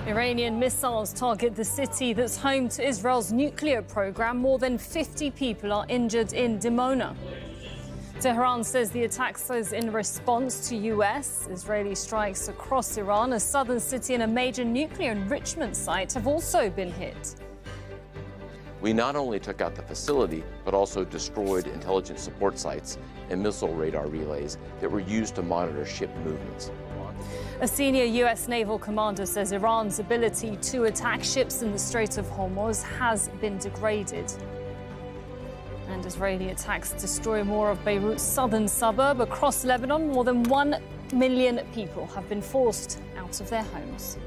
Iranian missiles target the city that's home to Israel's nuclear program. More than 50 people are injured in Dimona. Tehran says the attack is in response to U.S. Israeli strikes across Iran. A southern city and a major nuclear enrichment site have also been hit. We not only took out the facility, but also destroyed intelligence support sites and missile radar relays that were used to monitor ship movements. A senior U.S. naval commander says Iran's ability to attack ships in the Strait of Hormuz has been degraded. And Israeli attacks destroy more of Beirut's southern suburb. Across Lebanon, more than 1 million people have been forced out of their homes.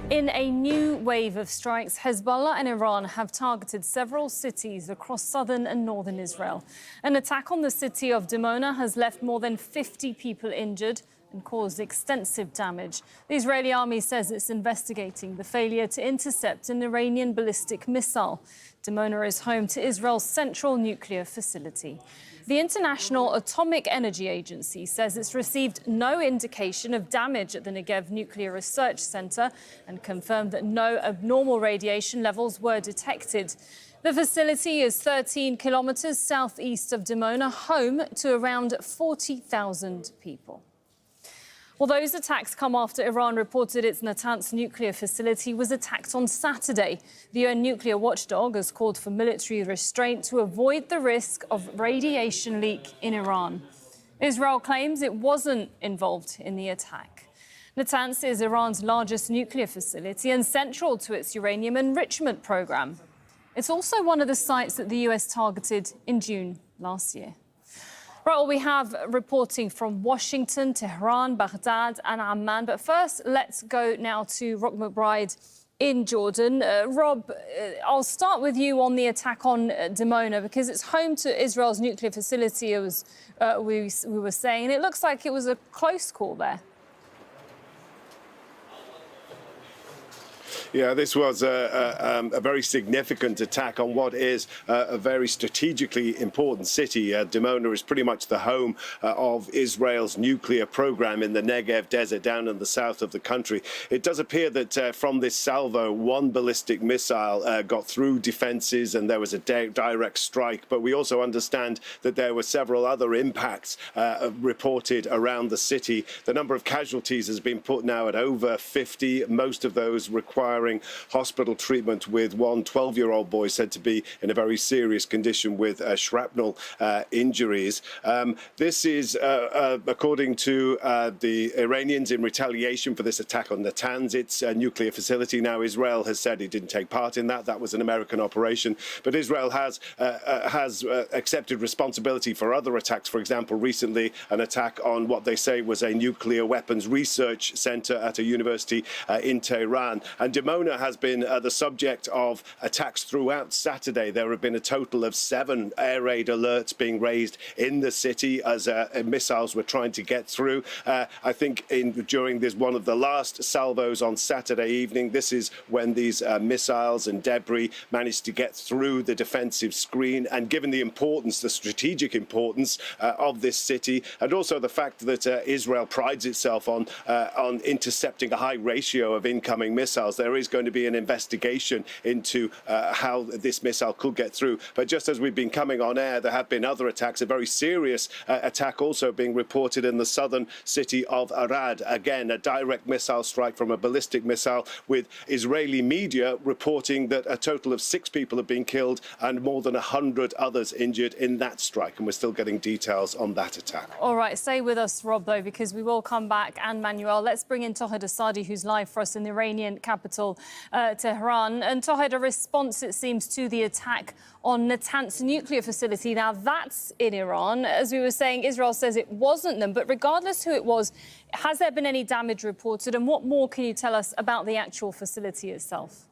In a new wave of strikes, Hezbollah and Iran have targeted several cities across southern and northern Israel. An attack on the city of Dimona has left more than 50 people injured and caused extensive damage. The Israeli army says it's investigating the failure to intercept an Iranian ballistic missile. Dimona is home to Israel's central nuclear facility. The International Atomic Energy Agency says it's received no indication of damage at the Negev Nuclear Research Center and confirmed that no abnormal radiation levels were detected. The facility is 13 kilometers southeast of Dimona, home to around 40,000 people. Well, those attacks come after Iran reported its Natanz nuclear facility was attacked on Saturday. The UN nuclear watchdog has called for military restraint to avoid the risk of radiation leak in Iran. Israel claims it wasn't involved in the attack. Natanz is Iran's largest nuclear facility and central to its uranium enrichment program. It's also one of the sites that the US targeted in June last year. Right, well, we have reporting from Washington, Tehran, Baghdad and Amman. But first, let's go now to Rob McBride in Jordan. Rob, I'll start with you on the attack on Dimona, because it's home to Israel's nuclear facility, as we were saying. And it looks like it was a close call there. Yeah, this was a very significant attack on what is a very strategically important city. Dimona is pretty much the home of Israel's nuclear program in the Negev desert down in the south of the country. It does appear that from this salvo, one ballistic missile got through defenses and there was a direct strike. But we also understand that there were several other impacts reported around the city. The number of casualties has been put now at over 50, most of those requiring hospital treatment, with one 12-year-old boy said to be in a very serious condition with shrapnel injuries. This is, according to the Iranians, in retaliation for this attack on Natanz, its nuclear facility. Now, Israel has said it didn't take part in that. That was an American operation. But Israel has accepted responsibility for other attacks. For example, recently an attack on what they say was a nuclear weapons research center at a university in Tehran. And Dimona has been the subject of attacks throughout Saturday. There have been a total of 7 air raid alerts being raised in the city as missiles were trying to get through. I think during this one of the last salvos on Saturday evening, this is when these missiles and debris managed to get through the defensive screen. And given the importance, the strategic importance of this city, and also the fact that Israel prides itself on intercepting a high ratio of incoming missiles, there is going to be an investigation into how this missile could get through. But just as we've been coming on air, there have been other attacks, a very serious attack also being reported in the southern city of Arad. Again, a direct missile strike from a ballistic missile, with Israeli media reporting that a total of 6 people have been killed and more than 100 others injured in that strike. And we're still getting details on that attack. All right, stay with us, Rob, though, because we will come back. And Manuel, let's bring in Tohed Asadi, who's live for us in the Iranian capital, Tehran. And Tohed, a response, it seems, to the attack on Natanz nuclear facility. Now, that's in Iran. As we were saying, Israel says it wasn't them. But regardless who it was, has there been any damage reported? And what more can you tell us about the actual facility itself?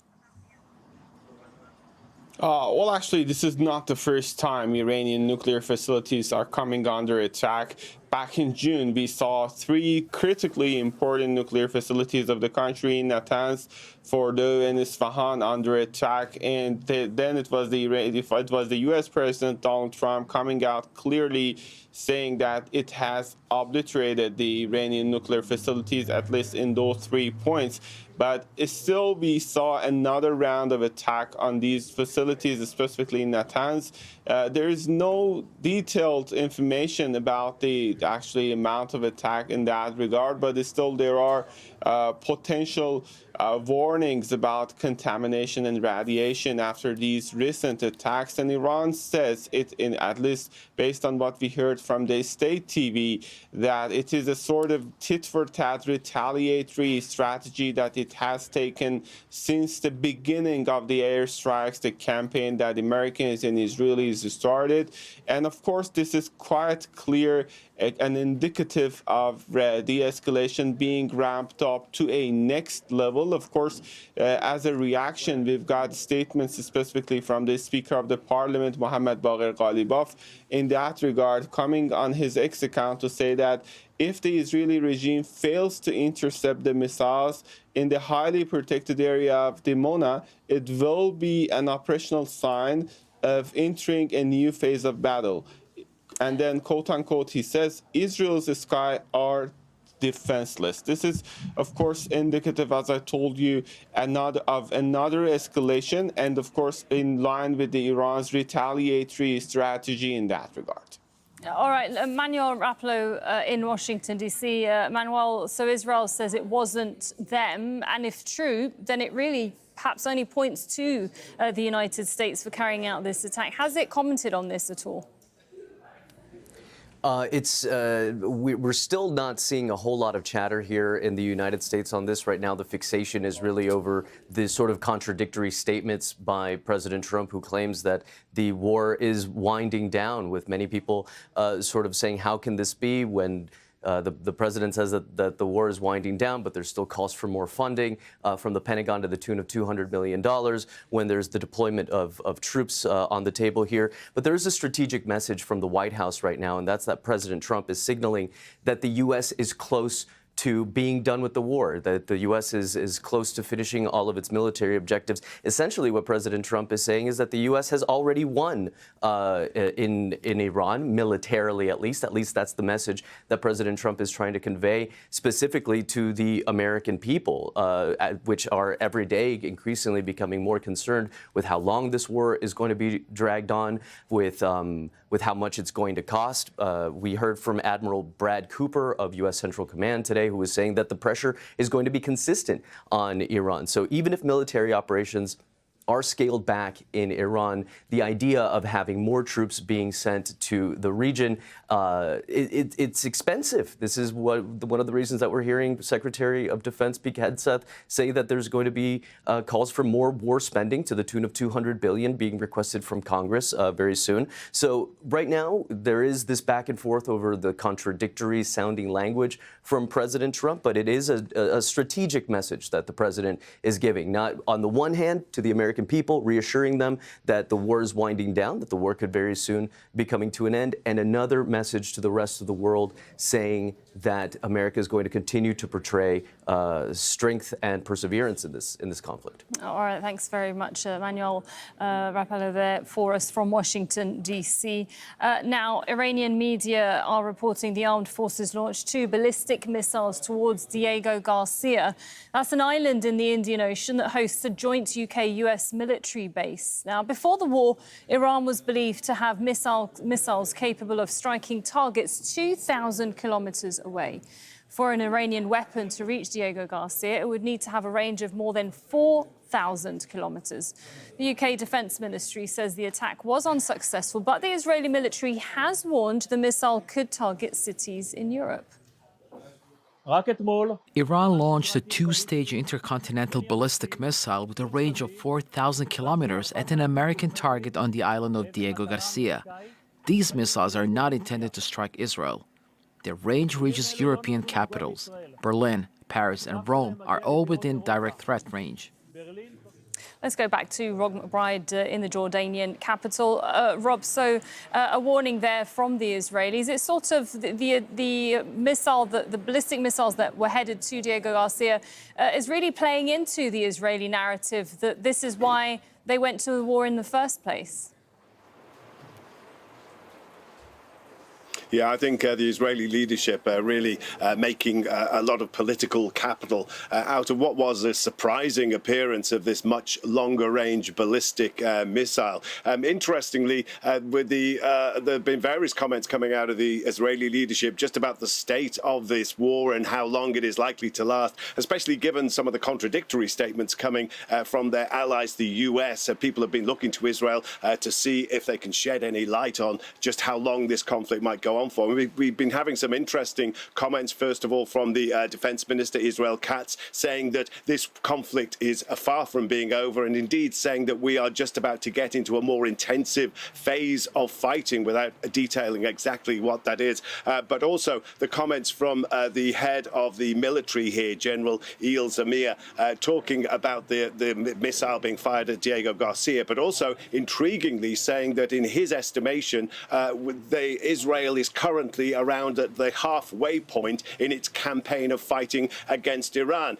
Well, actually, this is not the first time Iranian nuclear facilities are coming under attack. Back in June, we saw 3 critically important nuclear facilities of the country, Natanz, Fordow, and Isfahan, under attack. And then it was the U.S. President Donald Trump coming out clearly saying that it has obliterated the Iranian nuclear facilities, at least in those 3 points. But still, we saw another round of attack on these facilities, specifically in Natanz. There is no detailed information about the actually amount of attack in that regard, but still there are potential warnings about contamination and radiation after these recent attacks. And Iran says, at least based on what we heard from the state TV, that it is a sort of tit-for-tat retaliatory strategy that it has taken since the beginning of the airstrikes, the campaign that Americans and Israelis started. And of course, this is quite clear and indicative of de-escalation being ramped up to a next level. Of course, as a reaction, we've got statements specifically from the Speaker of the Parliament, Mohammad Bagher Ghalibaf, in that regard, coming on his X account to say that if the Israeli regime fails to intercept the missiles in the highly protected area of Dimona, it will be an operational sign of entering a new phase of battle. And then, quote unquote, he says, Israel's skies are defenseless. This is, of course, indicative, as I told you, of another escalation, and of course, in line with Iran's retaliatory strategy in that regard. All right, Manuel Rapallo in Washington, D.C. Manuel, so Israel says it wasn't them, and if true, then it really perhaps only points to the United States for carrying out this attack. Has it commented on this at all? We're still not seeing a whole lot of chatter here in the United States on this right now. The fixation is really over the sort of contradictory statements by President Trump, who claims that the war is winding down, with many people sort of saying, how can this be when the president says that the war is winding down, but there's still calls for more funding from the Pentagon to the tune of $200 million when there's the deployment of troops on the table here. But there is a strategic message from the White House right now, and that's that President Trump is signaling that the U.S. is close to being done with the war, that the U.S. is close to finishing all of its military objectives. Essentially, what President Trump is saying is that the U.S. has already won in Iran, militarily at least. At least that's the message that President Trump is trying to convey specifically to the American people, which are every day increasingly becoming more concerned with how long this war is going to be dragged on, with how much it's going to cost. We heard from Admiral Brad Cooper of U.S. Central Command today, who was saying that the pressure is going to be consistent on Iran. So even if military operations are scaled back in Iran, the idea of having more troops being sent to the region, it's expensive. This is one of the reasons that we're hearing Secretary of Defense Pete Hegseth say that there's going to be calls for more war spending to the tune of $200 billion being requested from Congress very soon. So right now, there is this back and forth over the contradictory sounding language from President Trump, but it is a strategic message that the president is giving. Not on the one hand to the American people, reassuring them that the war is winding down, that the war could very soon be coming to an end, and another message to the rest of the world saying that America is going to continue to portray strength and perseverance in this conflict. All right, thanks very much, Manuel Rapallo there for us from Washington, D.C. Now, Iranian media are reporting the armed forces launched 2 ballistic missiles towards Diego Garcia. That's an island in the Indian Ocean that hosts a joint UK-US military base. Now, before the war, Iran was believed to have missiles capable of striking targets 2,000 kilometers away. For an Iranian weapon to reach Diego Garcia, it would need to have a range of more than 4,000 kilometers. The UK Defense Ministry says the attack was unsuccessful, but the Israeli military has warned the missile could target cities in Europe. Iran launched a 2-stage intercontinental ballistic missile with a range of 4,000 kilometers at an American target on the island of Diego Garcia. These missiles are not intended to strike Israel. Their range reaches European capitals. Berlin, Paris, and Rome are all within direct threat range. Let's go back to Rob McBride in the Jordanian capital. Rob, so a warning there from the Israelis. It's sort of the missile, the ballistic missiles that were headed to Diego Garcia is really playing into the Israeli narrative that this is why they went to the war in the first place. Yeah, I think the Israeli leadership are really making a lot of political capital out of what was a surprising appearance of this much longer-range ballistic missile. Interestingly, with there have been various comments coming out of the Israeli leadership just about the state of this war and how long it is likely to last, especially given some of the contradictory statements coming from their allies, the US. People have been looking to Israel to see if they can shed any light on just how long this conflict might go on for. We've been having some interesting comments, first of all, from the Defense Minister, Israel Katz, saying that this conflict is far from being over, and indeed saying that we are just about to get into a more intensive phase of fighting, without detailing exactly what that is. But also the comments from the head of the military here, General El Zamir, talking about the missile being fired at Diego Garcia, but also intriguingly saying that in his estimation, Israel is currently around at the halfway point in its campaign of fighting against Iran,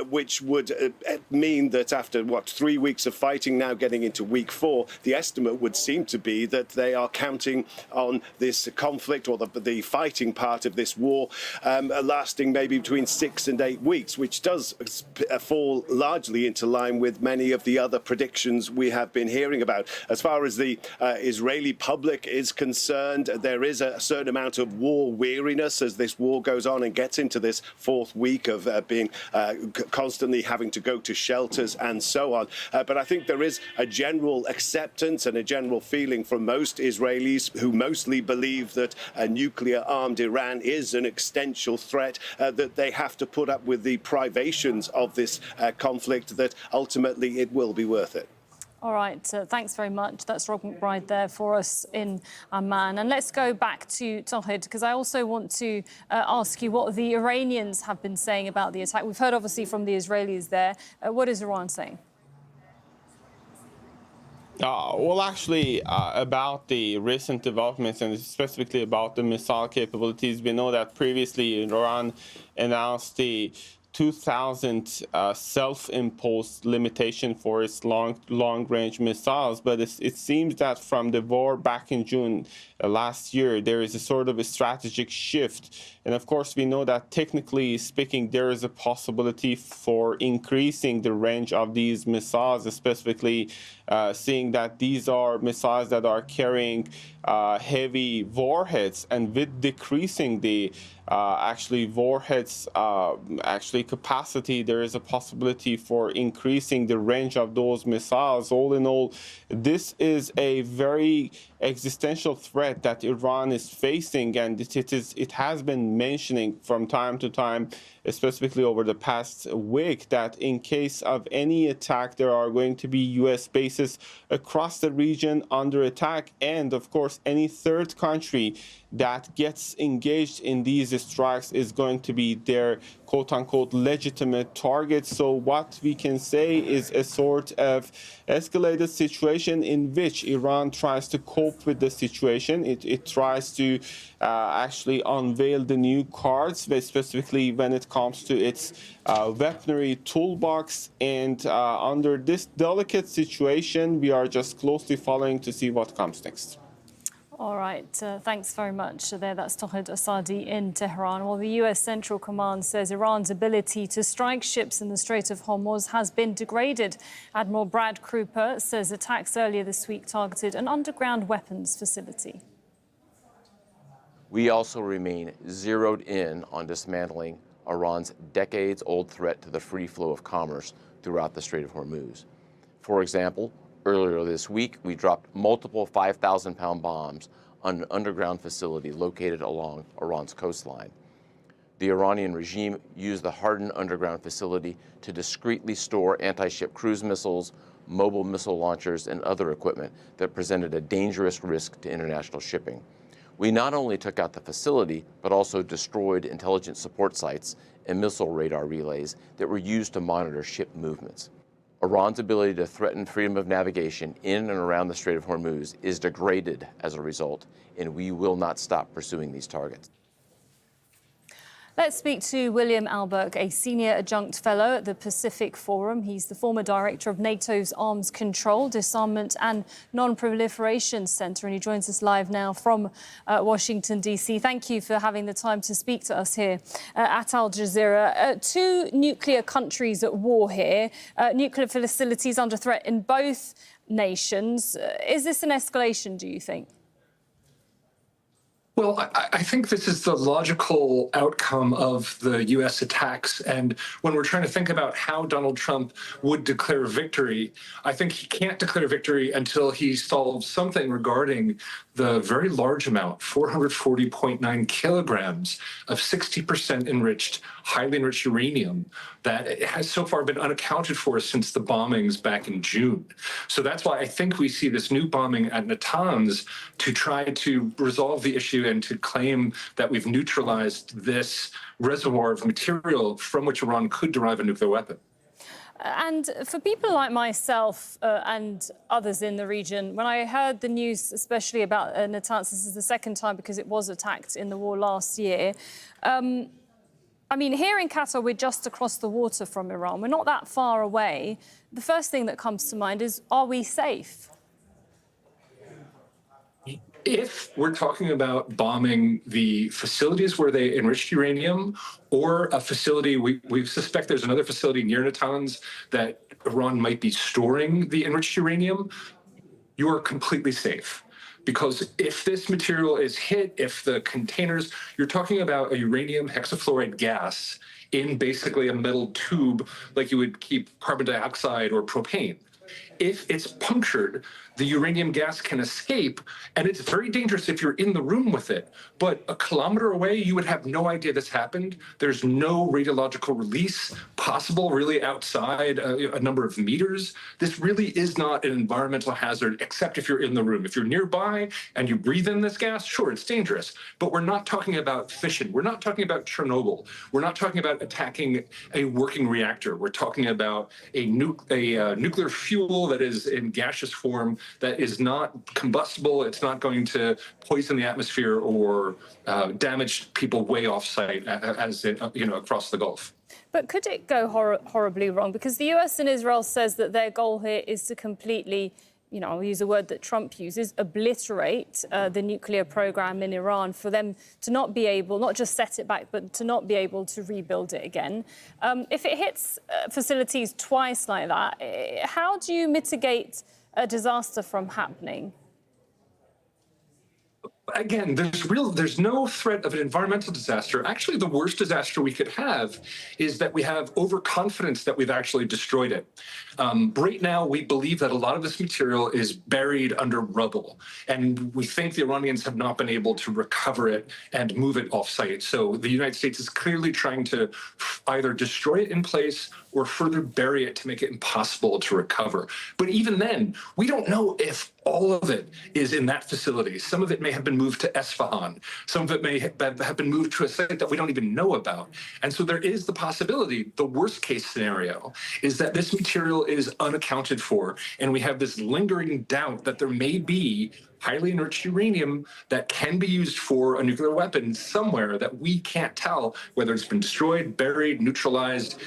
which would mean that after, 3 weeks of fighting, now getting into week 4, the estimate would seem to be that they are counting on this conflict, or the fighting part of this war, lasting maybe between 6 and 8 weeks, which does fall largely into line with many of the other predictions we have been hearing about. As far as the Israeli public is concerned, there is a certain amount of war weariness as this war goes on and gets into this 4th week of being constantly having to go to shelters and so on. But I think there is a general acceptance and a general feeling from most Israelis, who mostly believe that a nuclear-armed Iran is an existential threat, that they have to put up with the privations of this conflict, that ultimately it will be worth it. All right, thanks very much. That's Rob McBride there for us in Amman. And let's go back to Tohed, because I also want to ask you what the Iranians have been saying about the attack. We've heard, obviously, from the Israelis there. What is Iran saying? Well, actually, about the recent developments, and specifically about the missile capabilities, we know that previously Iran announced the 2,000 self-imposed limitation for its long-range missiles, but it seems that from the war back in June last year, there is a sort of a strategic shift. And of course, we know that technically speaking, there is a possibility for increasing the range of these missiles, specifically seeing that these are missiles that are carrying heavy warheads, and with decreasing the warheads capacity, there is a possibility for increasing the range of those missiles. All in all, this is a very existential threat that Iran is facing, and it has been mentioning from time to time, specifically over the past week, that in case of any attack, there are going to be U.S. bases across the region under attack, and of course, any third country that gets engaged in these strikes is going to be their quote-unquote legitimate target. So what we can say is a sort of escalated situation in which Iran tries to cope with the situation. It tries to actually unveil the new cards, specifically when it comes to its weaponry toolbox. And under this delicate situation, we are just closely following to see what comes next. All right, thanks very much. That's Tohed Asadi in Tehran. Well, the U.S. Central Command says Iran's ability to strike ships in the Strait of Hormuz has been degraded. Admiral Brad Kruper says attacks earlier this week targeted an underground weapons facility. We also remain zeroed in on dismantling Iran's decades-old threat to the free flow of commerce throughout the Strait of Hormuz. For example, earlier this week, we dropped multiple 5,000-pound bombs on an underground facility located along Iran's coastline. The Iranian regime used the hardened underground facility to discreetly store anti-ship cruise missiles, mobile missile launchers, and other equipment that presented a dangerous risk to international shipping. We not only took out the facility, but also destroyed intelligence support sites and missile radar relays that were used to monitor ship movements. Iran's ability to threaten freedom of navigation in and around the Strait of Hormuz is degraded as a result, and we will not stop pursuing these targets. Let's speak to William Alberg, a senior adjunct fellow at the Pacific Forum. He's the former director of NATO's Arms Control, Disarmament and Non-Proliferation Center, and he joins us live now from Washington, D.C. Thank you for having the time to speak to us here at Al Jazeera. Two nuclear countries at war here, nuclear facilities under threat in both nations. Is this an escalation, do you think? Well, I think this is the logical outcome of the U.S. attacks. And when we're trying to think about how Donald Trump would declare victory, I think he can't declare victory until he solves something regarding the very large amount, 440.9 kilograms of 60% enriched, highly enriched uranium that has so far been unaccounted for since the bombings back in June. So that's why I think we see this new bombing at Natanz to try to resolve the issue and to claim that we've neutralized this reservoir of material from which Iran could derive a nuclear weapon. And for people like myself and others in the region, when I heard the news, especially about Natanz, this is the second time because it was attacked in the war last year. I mean, here in Qatar, we're just across the water from Iran. We're not that far away. The first thing that comes to mind is, are we safe? If we're talking about bombing the facilities where they enriched uranium, or a facility, we suspect there's another facility near Natanz that Iran might be storing the enriched uranium, you are completely safe. Because if this material is hit, if the containers, you're talking about a uranium hexafluoride gas in basically a metal tube like you would keep carbon dioxide or propane. If it's punctured, the uranium gas can escape, and it's very dangerous if you're in the room with it. But a kilometer away, you would have no idea this happened. There's no radiological release possible really outside a number of meters. This really is not an environmental hazard, except if you're in the room. If you're nearby and you breathe in this gas, sure, it's dangerous. But we're not talking about fission. We're not talking about Chernobyl. We're not talking about attacking a working reactor. We're talking about a nuclear fuel that is in gaseous form, that is not combustible. It's not going to poison the atmosphere or damage people way off site, as in, across the Gulf. But could it go horribly wrong? Because the US and Israel says that their goal here is to completely, I'll use a word that Trump uses, obliterate the nuclear program in Iran, for them to not be able, not just set it back, but to not be able to rebuild it again. If it hits facilities twice like that, how do you mitigate a disaster from happening? Again, there's no threat of an environmental disaster. Actually, the worst disaster we could have is that we have overconfidence that we've actually destroyed it. Right now, we believe that a lot of this material is buried under rubble, and we think the Iranians have not been able to recover it and move it off-site. So the United States is clearly trying to either destroy it in place or further bury it to make it impossible to recover. But even then, we don't know if all of it is in that facility. Some of it may have been moved to Esfahan. Some of it may have been moved to a site that we don't even know about. And so there is the possibility, the worst case scenario, is that this material is unaccounted for. And we have this lingering doubt that there may be highly enriched uranium that can be used for a nuclear weapon somewhere that we can't tell whether it's been destroyed, buried, neutralized.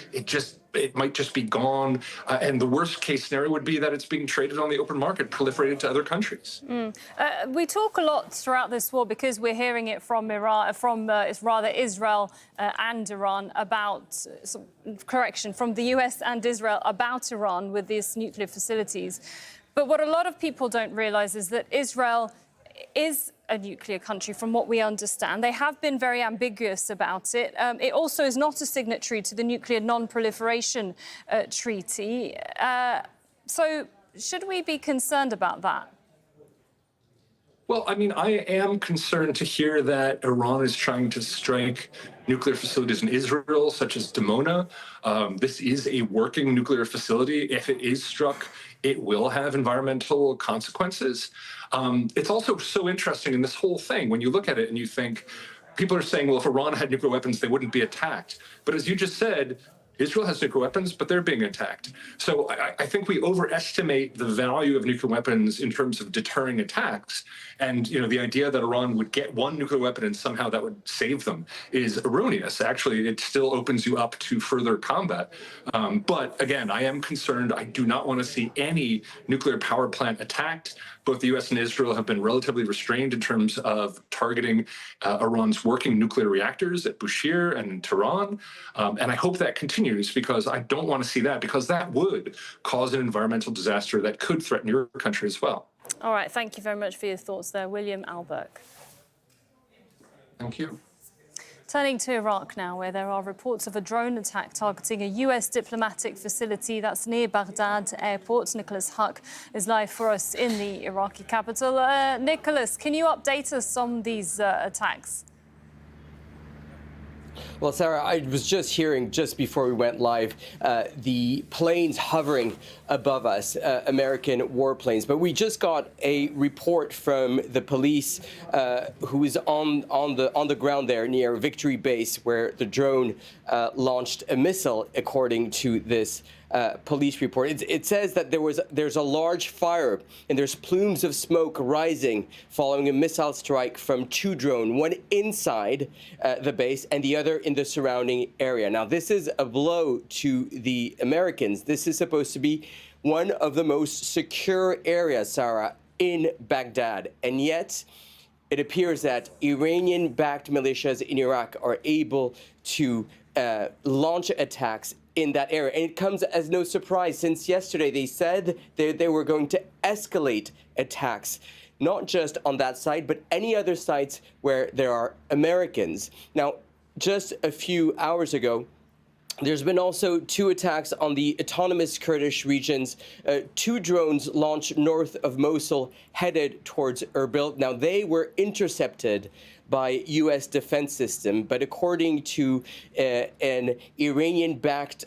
It might just be gone. And the worst case scenario would be that it's being traded on the open market, proliferated to other countries. We talk a lot throughout this war, because we're hearing it from Israel and Iran about, from the US and Israel about Iran with these nuclear facilities. But what a lot of people don't realize is that Israel is a nuclear country, from what we understand. They have been very ambiguous about it. It also is not a signatory to the Nuclear Non-Proliferation Treaty. So should we be concerned about that? Well, I mean, I am concerned to hear that Iran is trying to strike nuclear facilities in Israel, such as Dimona. This is a working nuclear facility. If it is struck, it will have environmental consequences. It's also so interesting in this whole thing, when you look at it and you think, people are saying, well, if Iran had nuclear weapons, they wouldn't be attacked. But as you just said, Israel has nuclear weapons, but they're being attacked. So I think we overestimate the value of nuclear weapons in terms of deterring attacks. And, the idea that Iran would get one nuclear weapon and somehow that would save them is erroneous. Actually, it still opens you up to further combat. But again, I am concerned. I do not want to see any nuclear power plant attacked. Both the U.S. and Israel have been relatively restrained in terms of targeting Iran's working nuclear reactors at Bushehr and in Tehran. And I hope that continues, because I don't want to see that, because that would cause an environmental disaster that could threaten your country as well. All right, thank you very much for your thoughts there, William Alberk. Thank you. Turning to Iraq now, where there are reports of a drone attack targeting a U.S. diplomatic facility that's near Baghdad airport. Nicholas Huck is live for us in the Iraqi capital. Nicholas, can you update us on these attacks? Well, Sarah, I was just hearing just before we went live the planes hovering above us, American warplanes. But we just got a report from the police who is on the ground there near Victory Base, where the drone launched a missile, according to this police report. It says that there's a large fire and there's plumes of smoke rising following a missile strike from two drones, one inside the base and the other in the surrounding area. Now, this is a blow to the Americans. This is supposed to be one of the most secure areas, Sarah, in Baghdad. And yet, it appears that Iranian-backed militias in Iraq are able to launch attacks in that area. And it comes as no surprise, since yesterday they said they were going to escalate attacks, not just on that site, but any other sites where there are Americans. Now, just a few hours ago, there's been also two attacks on the autonomous Kurdish regions. Two drones launched north of Mosul, headed towards Erbil. Now, they were intercepted by U.S. defense system, but according to an Iranian-backed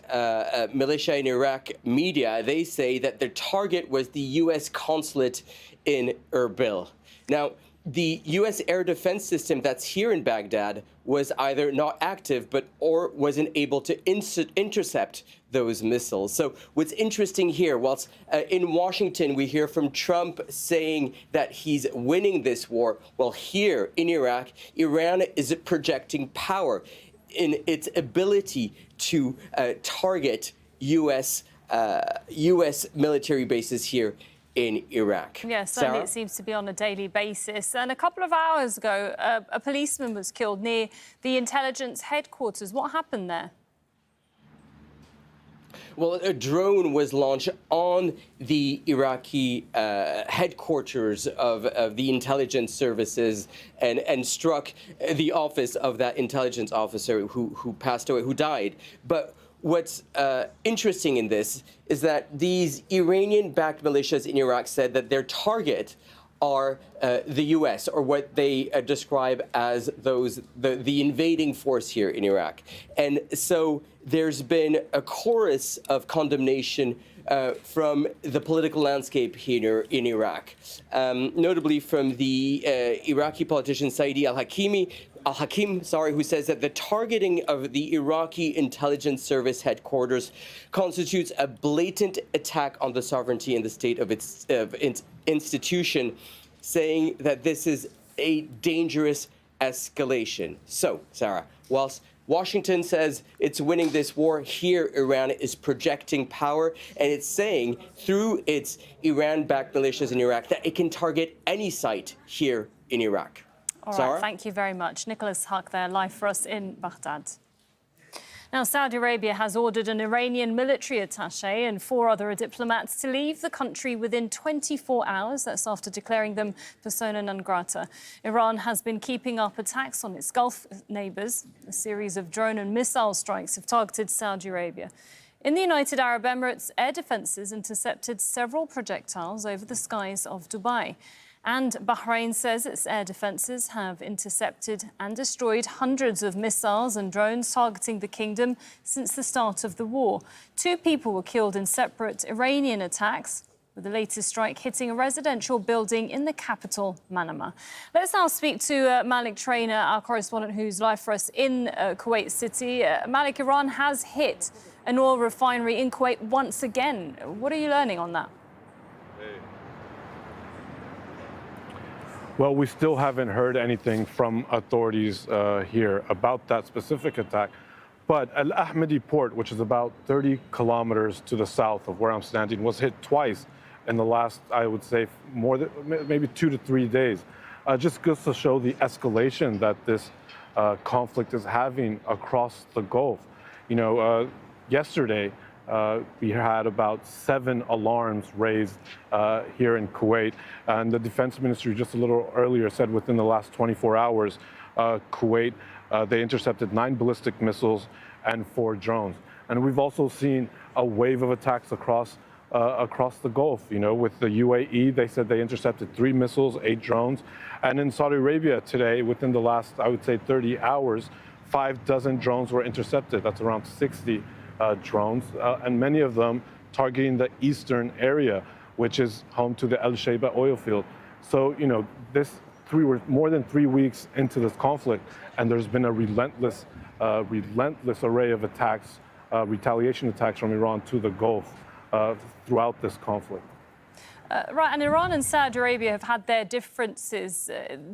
militia in Iraq media, they say that their target was the U.S. consulate in Erbil. Now, the U.S. air defense system that's here in Baghdad was either not active, or wasn't able to intercept those missiles. So what's interesting here, whilst in Washington we hear from Trump saying that he's winning this war, well, here in Iraq, Iran is projecting power in its ability to target U.S. military bases here in Iraq. Yes, certainly it seems to be on a daily basis. And a couple of hours ago, a policeman was killed near the intelligence headquarters. What happened there? Well, a drone was launched on the Iraqi headquarters of the intelligence services and struck the office of that intelligence officer who passed away, who died. But what's interesting in this is that these Iranian-backed militias in Iraq said that their target are the U.S., or what they describe as the invading force here in Iraq. And so there's been a chorus of condemnation from the political landscape here in Iraq, notably from the Iraqi politician Saidi al-Hakim, who says that the targeting of the Iraqi intelligence service headquarters constitutes a blatant attack on the sovereignty and the state of its institution, saying that this is a dangerous escalation. So, Sarah, whilst Washington says it's winning this war, here Iran is projecting power, and it's saying through its Iran-backed militias in Iraq that it can target any site here in Iraq. All right, thank you very much. Nicholas Huck there, live for us in Baghdad. Now, Saudi Arabia has ordered an Iranian military attaché and 4 other diplomats to leave the country within 24 hours. That's after declaring them persona non grata. Iran has been keeping up attacks on its Gulf neighbours. A series of drone and missile strikes have targeted Saudi Arabia. In the United Arab Emirates, air defences intercepted several projectiles over the skies of Dubai. And Bahrain says its air defences have intercepted and destroyed hundreds of missiles and drones targeting the kingdom since the start of the war. 2 people were killed in separate Iranian attacks, with the latest strike hitting a residential building in the capital, Manama. Let's now speak to Malik Trainer, our correspondent who's live for us in Kuwait City. Malik, Iran has hit an oil refinery in Kuwait once again. What are you learning on that? Well, we still haven't heard anything from authorities here about that specific attack. But Al Ahmadi port, which is about 30 kilometers to the south of where I'm standing, was hit twice in the last, I would say, more than maybe 2 to 3 days. Just goes to show the escalation that this conflict is having across the Gulf. You know, yesterday, we had about 7 alarms raised here in Kuwait. And the defense ministry just a little earlier said within the last 24 hours, Kuwait, they intercepted 9 ballistic missiles and 4 drones. And we've also seen a wave of attacks across the Gulf. You know, with the UAE, they said they intercepted 3 missiles, 8 drones. And in Saudi Arabia today, within the last, I would say, 30 hours, 5 dozen drones were intercepted. That's around 60 drones, and many of them targeting the eastern area, which is home to the El Sheba oil field. So, you know, we're more than 3 weeks into this conflict, and there's been a relentless array of attacks, retaliation attacks from Iran to the Gulf throughout this conflict. Right, and Iran and Saudi Arabia have had their differences.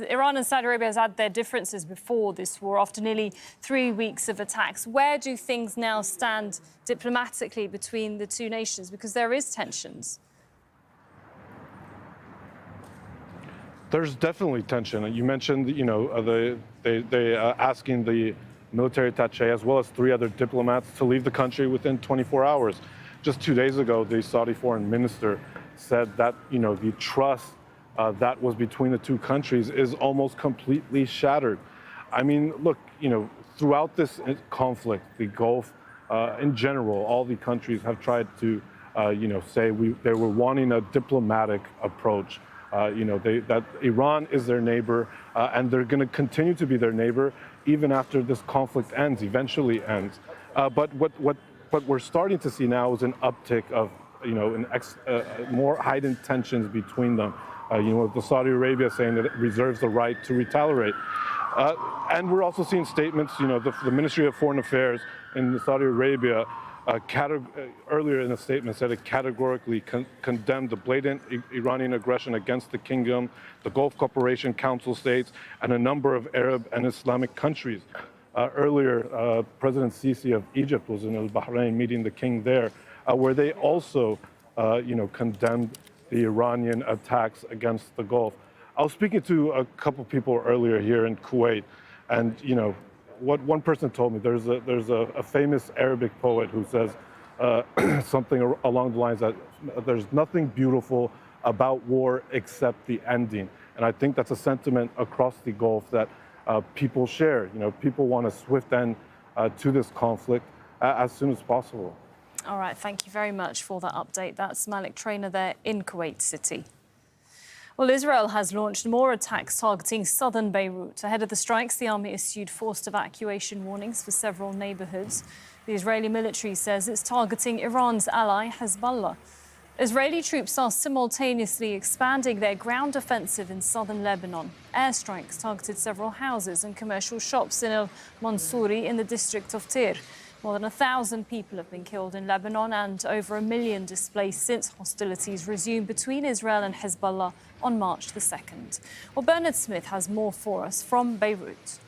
Iran and Saudi Arabia has had their differences before this war, after nearly 3 weeks of attacks. Where do things now stand diplomatically between the two nations? Because there is tensions. There's definitely tension. You mentioned, you know, they asking the military attaché as well as 3 other diplomats to leave the country within 24 hours. Just 2 days ago, the Saudi foreign minister said that, you know, the trust that was between the 2 countries is almost completely shattered. I mean, look, you know, throughout this conflict, the Gulf in general, all the countries have tried to, you know, say they were wanting a diplomatic approach. You know, that Iran is their neighbor, and they're going to continue to be their neighbor even after this conflict eventually ends. But what we're starting to see now is an uptick of, you know, more heightened tensions between them. You know, with Saudi Arabia saying that it reserves the right to retaliate. And we're also seeing statements, you know, the Ministry of Foreign Affairs in Saudi Arabia earlier in a statement said it categorically condemned the blatant Iranian aggression against the kingdom, the Gulf Cooperation Council states, and a number of Arab and Islamic countries. Earlier, President Sisi of Egypt was in Bahrain meeting the king there, where they also, you know, condemned the Iranian attacks against the Gulf. I was speaking to a couple people earlier here in Kuwait, and, you know, what one person told me, there's a famous Arabic poet who says something along the lines that there's nothing beautiful about war except the ending. And I think that's a sentiment across the Gulf that people share. You know, people want a swift end to this conflict as soon as possible. All right, thank you very much for that update. That's Malik Trainer there in Kuwait City. Well, Israel has launched more attacks targeting southern Beirut. Ahead of the strikes, the army issued forced evacuation warnings for several neighborhoods. The Israeli military says it's targeting Iran's ally, Hezbollah. Israeli troops are simultaneously expanding their ground offensive in southern Lebanon. Airstrikes targeted several houses and commercial shops in El Mansouri in the district of Tir. More than 1,000 people have been killed in Lebanon and over 1 million displaced since hostilities resumed between Israel and Hezbollah on March the 2nd. Well, Bernard Smith has more for us from Beirut.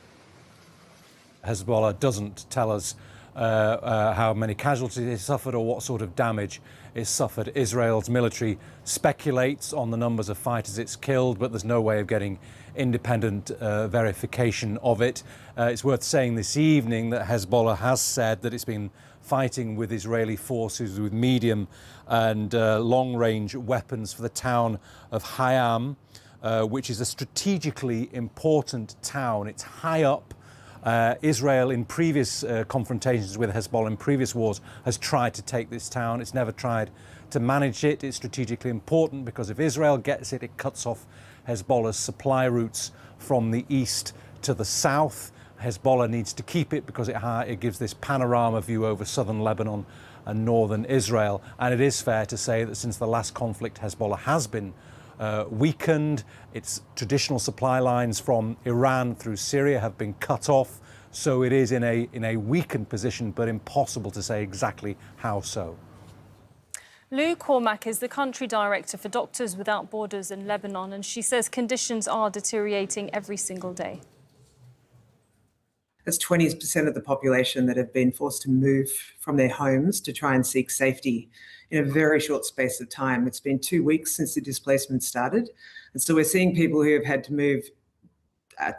Hezbollah doesn't tell us how many casualties it suffered or what sort of damage it suffered. Israel's military speculates on the numbers of fighters it's killed, but there's no way of getting independent verification of it. It's worth saying this evening that Hezbollah has said that it's been fighting with Israeli forces with medium and long-range weapons for the town of Hayam, which is a strategically important town. It's high up. Israel, in previous confrontations with Hezbollah in previous wars, has tried to take this town. It's never tried to manage it. It's strategically important because if Israel gets it, it cuts off Hezbollah's supply routes from the east to the south. Hezbollah needs to keep it because it gives this panorama view over southern Lebanon and northern Israel. And it is fair to say that since the last conflict, Hezbollah has been weakened. Its traditional supply lines from Iran through Syria have been cut off. So it is in a weakened position, but impossible to say exactly how so. Lou Cormack is the country director for Doctors Without Borders in Lebanon, and she says conditions are deteriorating every single day. That's 20% of the population that have been forced to move from their homes to try and seek safety in a very short space of time. It's been 2 weeks since the displacement started. And so we're seeing people who have had to move